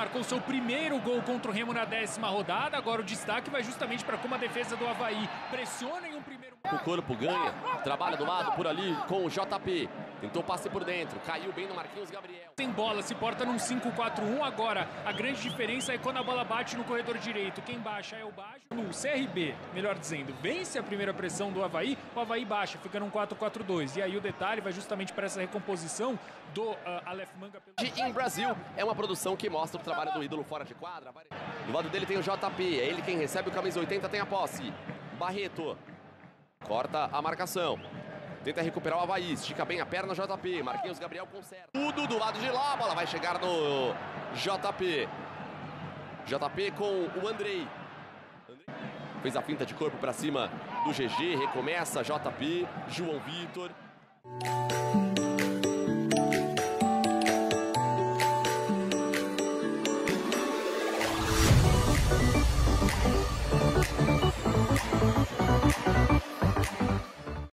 marcou seu primeiro gol contra o Remo na 10ª rodada. Agora o destaque vai justamente para como a defesa do Avaí pressiona em um primeiro... O corpo ganha, trabalha do lado por ali com o JP. Tentou passe por dentro, caiu bem no Marquinhos Gabriel. Sem bola, se porta num 5-4-1. Agora, a grande diferença é quando a bola bate no corredor direito. Quem baixa é o Baggio. No CRB, melhor dizendo, vence a primeira pressão do Avaí, o Avaí baixa, fica num 4-4-2. E aí o detalhe vai justamente para essa recomposição do Aleph Manga. Em Brasil, é uma produção que mostra o trabalho do ídolo fora de quadra. Do lado dele tem o JP, é ele quem recebe o camisa 80, tem a posse. Barreto corta a marcação. Tenta recuperar o Avaí, estica bem a perna JP. Marquinhos Gabriel conserta. Tudo do lado de lá, a bola vai chegar no JP. JP com o Andrei. Fez a finta de corpo para cima do GG, recomeça JP, João Vitor.